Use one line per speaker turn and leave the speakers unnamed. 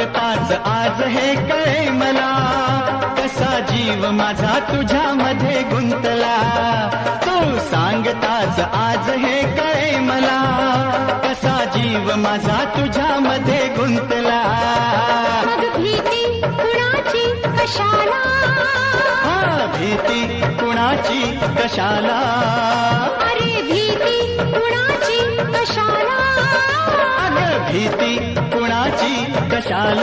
सांगताच आज हे कळे मला, कसा जीव माझा तुझ्यामध्ये गुंतला. तू सांगताच आज हे कळे मला, कसा जीव माझा तुझ्यामध्ये गुंतला.
मग भीती कुणाची कशाला,
भीती कुणाची कशाला,
अरे भीती कुणाची कशाला,
अगं भीती कुणाची कशाला.